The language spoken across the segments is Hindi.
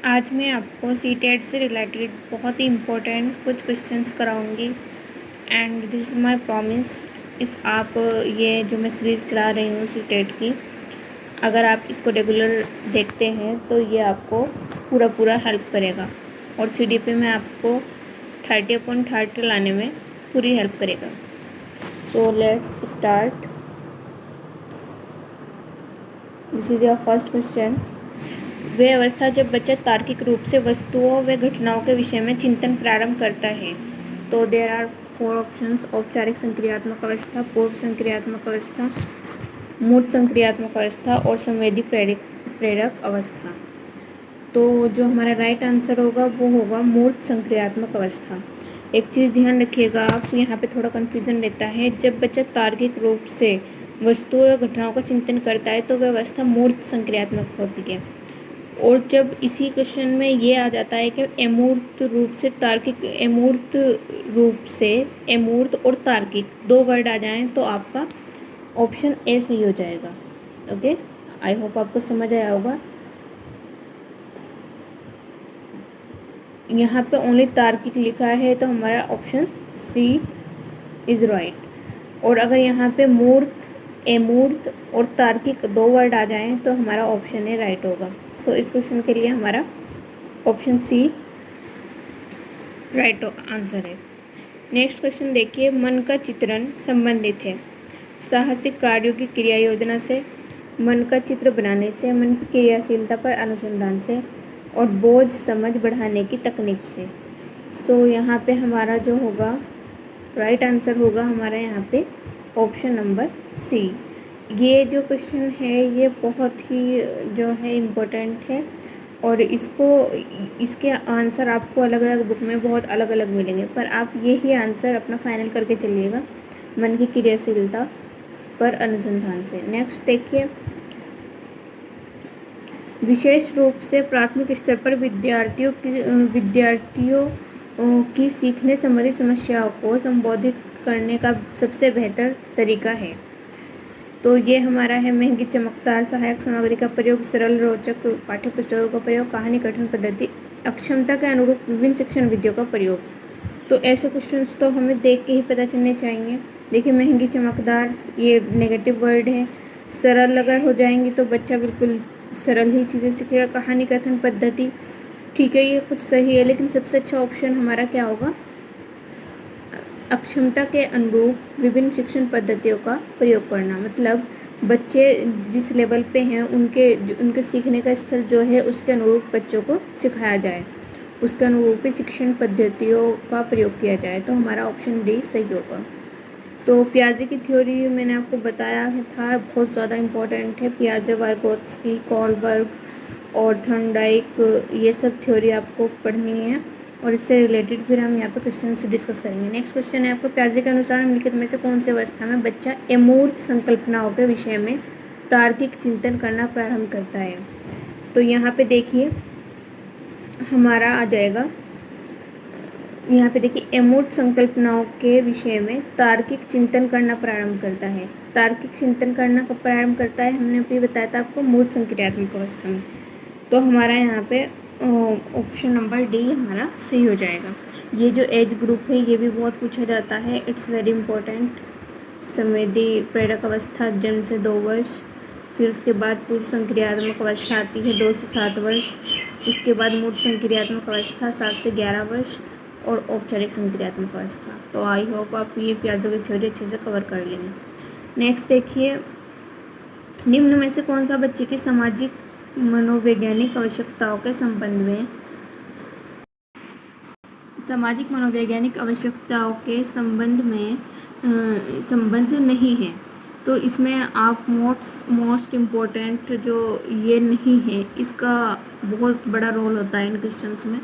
आज मैं आपको सीटेट से रिलेटेड बहुत ही इम्पोर्टेंट कुछ क्वेश्चंस कराऊंगी and this is my promise. If आप ये जो मैं सीरीज़ चला रही हूँ सीटेट की, अगर आप इसको रेगुलर देखते हैं तो ये आपको पूरा हेल्प करेगा और CDP में आपको 30/30 लाने में पूरी हेल्प करेगा। So let's start. This is your first question. वह अवस्था जब बच्चा तार्किक रूप से वस्तुओं व घटनाओं के विषय में चिंतन प्रारंभ करता है। तो देयर आर 4 ऑप्शंस: औपचारिक संक्रियात्मक अवस्था, पूर्व संक्रियात्मक अवस्था, मूर्त संक्रियात्मक अवस्था और संवेदी प्रेरक अवस्था। तो जो हमारा राइट आंसर होगा वो होगा मूर्त संक्रियात्मक अवस्था। एक चीज़ ध्यान रखिएगा, आप यहाँ पे थोड़ा कन्फ्यूज़न रहता है। जब बच्चा तार्किक रूप से वस्तुओं या घटनाओं का चिंतन करता है तो वह अवस्था मूर्त संक्रियात्मक होती है। और जब इसी क्वेश्चन में ये आ जाता है कि अमूर्त रूप से अमूर्त और तार्किक 2 वर्ड आ जाएं तो आपका ऑप्शन ए सही हो जाएगा। ओके, आई होप आपको समझ आया होगा। यहाँ पे ओनली तार्किक लिखा है तो हमारा ऑप्शन सी इज़ राइट। और अगर यहाँ पे मूर्त, अमूर्त और तार्किक 2 वर्ड आ जाएं तो हमारा ऑप्शन ए राइट होगा। सो इस क्वेश्चन के लिए हमारा ऑप्शन सी राइट आंसर है। नेक्स्ट क्वेश्चन देखिए, मन का चित्रण संबंधित है साहसिक कार्यों की क्रिया योजना से, मन का चित्र बनाने से, मन की क्रियाशीलता पर अनुसंधान से और बोझ समझ बढ़ाने की तकनीक से। सो यहाँ पे हमारा जो होगा राइट आंसर होगा हमारा यहाँ पे ऑप्शन नंबर सी। ये जो क्वेश्चन है ये बहुत ही जो है इम्पोर्टेंट है और इसके आंसर आपको अलग अलग बुक में बहुत अलग अलग मिलेंगे, पर आप यही आंसर अपना फाइनल करके चलिएगा मन की क्रियाशीलता पर अनुसंधान से। नेक्स्ट देखिए, विशेष रूप से प्राथमिक स्तर पर विद्यार्थियों की सीखने संबंधी समस्याओं को संबोधित करने का सबसे बेहतर तरीका है। तो ये हमारा है महंगी चमकदार सहायक सामग्री का प्रयोग, सरल रोचक पाठ्य पुस्तकों का प्रयोग, कहानी कथन पद्धति, अक्षमता के अनुरूप विभिन्न शिक्षण विधियों का प्रयोग। तो ऐसे क्वेश्चंस तो हमें देख के ही पता चलने चाहिए। देखिए, महंगी चमकदार ये नेगेटिव वर्ड है। सरल अगर हो जाएंगी तो बच्चा बिल्कुल सरल ही चीज़ें सीखेगा। कहानी कथन पद्धति, ठीक है, ये कुछ सही है, लेकिन सबसे अच्छा ऑप्शन हमारा क्या होगा? अक्षमता के अनुरूप विभिन्न शिक्षण पद्धतियों का प्रयोग करना। मतलब बच्चे जिस लेवल पे हैं उनके सीखने का स्तर जो है उसके अनुरूप बच्चों को सिखाया जाए, उसके अनुरूप शिक्षण पद्धतियों का प्रयोग किया जाए। तो हमारा ऑप्शन डी सही होगा। तो पियाजे की थ्योरी मैंने आपको बताया था, बहुत ज़्यादा इम्पोर्टेंट है। पियाजे, वाइगोत्स्की, कोलबर्ग और थॉर्नडाइक, ये सब थ्योरी आपको पढ़नी है और इससे रिलेटेड फिर हम यहाँ पे क्वेश्चन से डिस्कस करेंगे। नेक्स्ट क्वेश्चन है आपको, पियाजे के अनुसार निम्नलिखित में से कौन सी अवस्था में बच्चा अमूर्त संकल्पनाओं के विषय में तार्किक चिंतन करना प्रारंभ करता है? तो यहाँ पे देखिए हमारा आ जाएगा, यहाँ पे देखिए अमूर्त संकल्पनाओं के विषय में तार्किक चिंतन करना प्रारंभ करता है। तार्किक चिंतन करना कब प्रारंभ करता है? हमने अभी बताया था आपको मूर्त संक्रियात्मक अवस्था में। तो हमारा यहाँ पे ऑप्शन नंबर डी हमारा सही हो जाएगा। ये जो एज ग्रुप है ये भी बहुत पूछा जाता है, इट्स वेरी इंपॉर्टेंट। संवेदी प्रेरक अवस्था जन्म से 2 वर्ष, फिर उसके बाद पूर्व संक्रियात्मक अवस्था आती है 2 से 7 वर्ष, उसके बाद मूर्त संक्रियात्मक अवस्था 7 से 11 वर्ष और औपचारिक संक्रियात्मक अवस्था। तो आई होप आप ये पियाजे की थ्योरी अच्छे से कवर कर लेंगे। नेक्स्ट देखिए, निम्न में से कौन सा बच्चे की सामाजिक मनोवैज्ञानिक आवश्यकताओं के संबंध में संबंध नहीं है? तो इसमें आप मोस्ट इम्पोर्टेंट जो ये नहीं है, इसका बहुत बड़ा रोल होता है इन क्वेश्चंस में।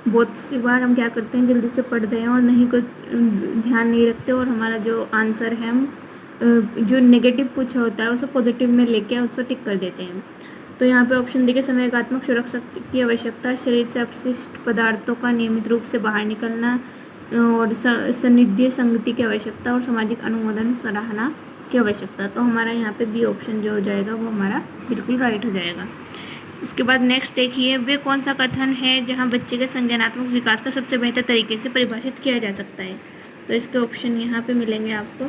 बहुत सी बार हम क्या करते हैं, जल्दी से पढ़ते हैं और नहीं को ध्यान नहीं रखते और हमारा जो आंसर है हम जो नेगेटिव पूछा होता है उसे पॉजिटिव में लेके उससे टिक कर देते हैं। तो यहाँ पे ऑप्शन देखिए, संवेगात्मक सुरक्षा की आवश्यकता, शरीर से अपशिष्ट पदार्थों का नियमित रूप से बाहर निकलना और सानिध्य संगति की आवश्यकता और सामाजिक अनुमोदन सराहना की आवश्यकता। तो हमारा यहाँ पे बी ऑप्शन जो हो जाएगा वो हमारा बिल्कुल राइट हो जाएगा। उसके बाद नेक्स्ट देखिए, वे कौन सा कथन है जहाँ बच्चे के संज्ञानात्मक विकास का सबसे बेहतर तरीके से परिभाषित किया जा सकता है। तो इसके ऑप्शन यहाँ पे मिलेंगे आपको।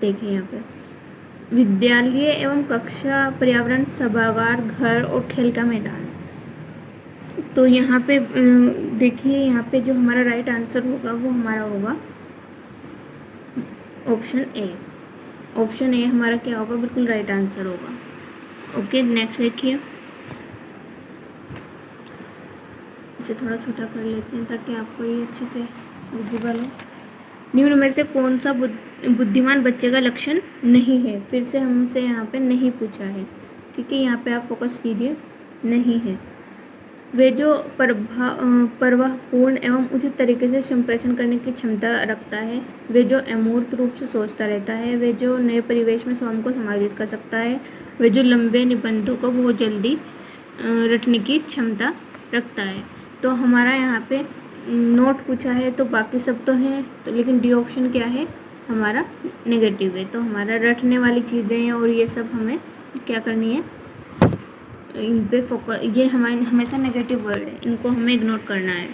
देखिए यहाँ पे विद्यालय एवं कक्षा, पर्यावरण, सभागार, घर और खेल का मैदान। तो यहाँ पे देखिए, यहाँ पे जो हमारा राइट आंसर होगा वो हमारा होगा ऑप्शन ए। ऑप्शन ए हमारा क्या होगा, बिल्कुल राइट आंसर होगा। ओके, नेक्स्ट देखिए, इसे थोड़ा छोटा कर लेते हैं ताकि आपको ये अच्छे से विजिबल हो। निम्न में से कौन सा बुद्धिमान बच्चे का लक्षण नहीं है। फिर से हमसे यहाँ पे नहीं पूछा है, ठीक है, यहाँ पे आप फोकस कीजिए, नहीं है। वे जो परवाहपूर्ण एवं उचित तरीके से संप्रेषण करने की क्षमता रखता है। वे जो अमूर्त रूप से सोचता रहता है। वे जो नए परिवेश में स्वयं को समायोजित कर सकता है। वे जो लंबे निबंधों को बहुत जल्दी रटने की क्षमता रखता है। तो हमारा यहाँ पे नोट पूछा है, तो बाकी सब तो हैं, तो लेकिन डी ऑप्शन क्या है, हमारा नेगेटिव है। तो हमारा रटने वाली चीज़ें हैं और ये सब हमें क्या करनी है, इन पे फोकस, ये हमारे हमेशा नेगेटिव वर्ड है, इनको हमें इग्नोर करना है।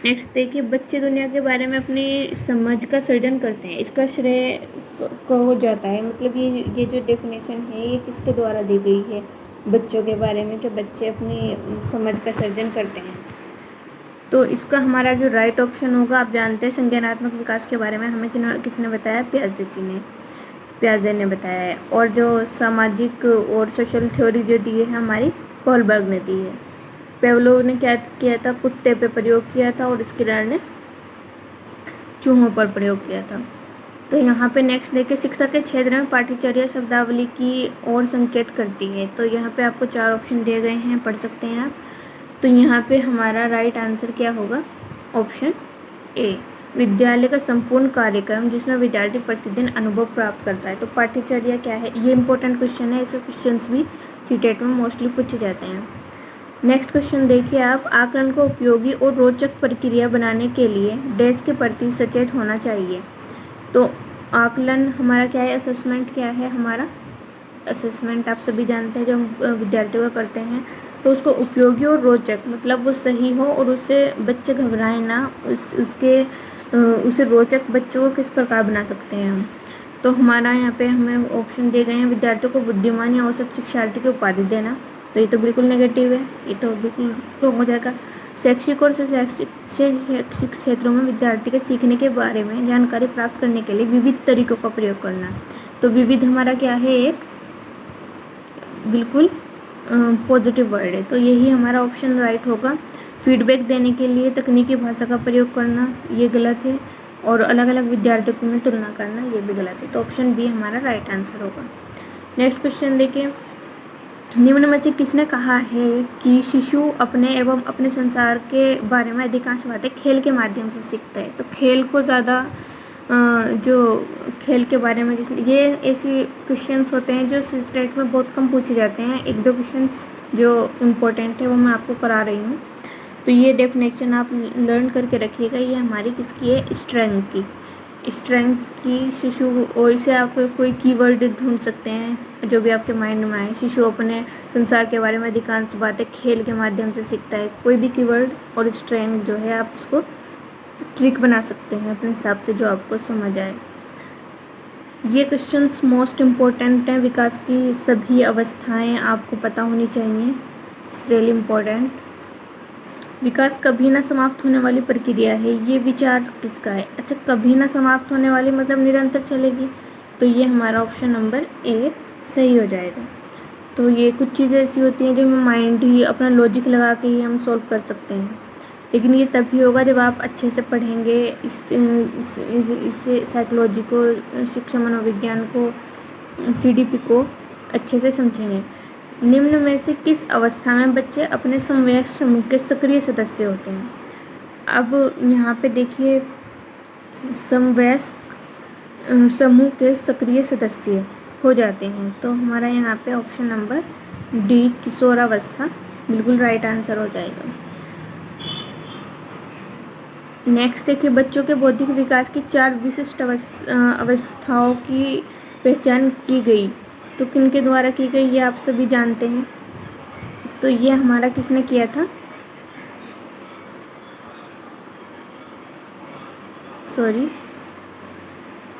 नेक्स्ट देखिए, बच्चे दुनिया के बारे में अपनी समझ का सृजन करते हैं। इसका श्रेय हो जाता है, मतलब ये जो डेफिनेशन है ये किसके द्वारा दी गई है, बच्चों के बारे में, कि बच्चे अपनी समझ का सृजन करते हैं। तो इसका हमारा जो राइट ऑप्शन होगा, आप जानते हैं संज्ञानात्मक विकास के बारे में हमें किसने बताया, पियाजे ने बताया है। और जो सामाजिक और सोशल थ्योरी जो दी है हमारी कोहलबर्ग ने दी है। पेवलोव ने क्या किया था, कुत्ते पे प्रयोग किया था, और स्किनर ने चूहों पर प्रयोग किया था। तो यहाँ पे नेक्स्ट देखिए, शिक्षा के क्षेत्र में पाठ्यचर्या शब्दावली की ओर संकेत करती है। तो यहाँ पे आपको 4 ऑप्शन दिए गए हैं, पढ़ सकते हैं आप। तो यहाँ पे हमारा राइट आंसर क्या होगा, ऑप्शन ए, विद्यालय का संपूर्ण कार्यक्रम जिसमें विद्यार्थी प्रतिदिन अनुभव प्राप्त करता है। तो पाठ्यचर्या क्या है, ये इंपॉर्टेंट क्वेश्चन है, ऐसे क्वेश्चंस भी सीटेट में मोस्टली पूछे जाते हैं। नेक्स्ट क्वेश्चन देखिए आप, आकलन को उपयोगी और रोचक प्रक्रिया बनाने के लिए डैश के प्रति सचेत होना चाहिए। तो आकलन हमारा क्या है, असेसमेंट क्या है, हमारा असेसमेंट आप सभी जानते हैं जो हम विद्यार्थियों का करते हैं। तो उसको उपयोगी और रोचक, मतलब वो सही हो और उससे बच्चे घबराएं ना, उसे रोचक बच्चों को किस प्रकार बना सकते हैं हम। तो हमारा यहाँ पे हमें ऑप्शन दिए गए हैं, विद्यार्थियों को बुद्धिमान या औसत शिक्षार्थी की उपाधि देना। तो ये तो बिल्कुल नेगेटिव है, ये तो बिल्कुल रॉन्ग हो जाएगा। शैक्षिक और शैक्षिक क्षेत्रों में विद्यार्थी के सीखने के बारे में जानकारी प्राप्त करने के लिए विविध तरीकों का प्रयोग करना। तो विविध हमारा क्या है, एक बिल्कुल पॉजिटिव वर्ड है, तो यही हमारा ऑप्शन राइट होगा। फीडबैक देने के लिए तकनीकी भाषा का प्रयोग करना, ये गलत है। और अलग अलग विद्यार्थियों में तुलना करना, ये भी गलत है। तो ऑप्शन बी हमारा राइट आंसर होगा। नेक्स्ट क्वेश्चन देखिए, निम्न में से किसने कहा है कि शिशु अपने एवं अपने संसार के बारे में अधिकांश बातें खेल के माध्यम से सीखता है। तो खेल को ज़्यादा जो खेल के बारे में, जिसमें ये ऐसे क्वेश्चंस होते हैं जो स्टेट में बहुत कम पूछे जाते हैं। 1-2 क्वेश्चंस जो इम्पोर्टेंट है वो मैं आपको करा रही हूँ। तो ये डेफिनेशन आप लर्न करके रखिएगा। ये हमारी किसकी है, स्ट्रेंथ की शिशु, और इसे आप कोई कीवर्ड ढूंढ सकते हैं जो भी आपके माइंड में आए। शिशु अपने संसार के बारे में अधिकांश बातें खेल के माध्यम से सीखता है, कोई भी कीवर्ड, और स्ट्रेंथ जो है आप उसको ट्रिक बना सकते हैं अपने हिसाब से जो आपको समझ आए। ये क्वेश्चंस मोस्ट इम्पोर्टेंट हैं, विकास की सभी अवस्थाएं आपको पता होनी चाहिए, इट्स रियली इम्पोर्टेंट। विकास कभी ना समाप्त होने वाली प्रक्रिया है, ये विचार किसका है। अच्छा, कभी ना समाप्त होने वाली मतलब निरंतर चलेगी, तो ये हमारा ऑप्शन नंबर ए सही हो जाएगा। तो ये कुछ चीज़ें ऐसी होती हैं जो हम माइंड ही अपना लॉजिक लगा के ही हम सॉल्व कर सकते हैं, लेकिन ये तभी होगा जब आप अच्छे से पढ़ेंगे इससे साइकोलॉजी को, शिक्षा मनोविज्ञान को, CDP को अच्छे से समझेंगे। निम्न में से किस अवस्था में बच्चे अपने समवयस्क समूह के सक्रिय सदस्य होते हैं। अब यहाँ पे देखिए, समवयस्क समूह के सक्रिय सदस्य हो जाते हैं, तो हमारा यहाँ पे ऑप्शन नंबर डी, किशोरावस्था, बिल्कुल राइट आंसर हो जाएगा। नेक्स्ट देखिए, बच्चों के बौद्धिक विकास की 4 विशिष्ट अवस्थाओं की पहचान की गई। तो किन के द्वारा की गई, ये आप सभी जानते हैं। तो ये हमारा किसने किया था, सॉरी,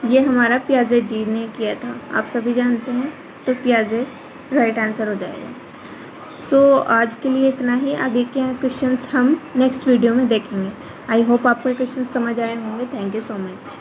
ये हमारा पियाजे जी ने किया था, आप सभी जानते हैं, तो पियाजे राइट आंसर हो जाएगा। सो आज के लिए इतना ही, आगे के क्वेश्चंस हम नेक्स्ट वीडियो में देखेंगे। आई होप आपको क्वेश्चन समझ आए होंगे। Thank you so much.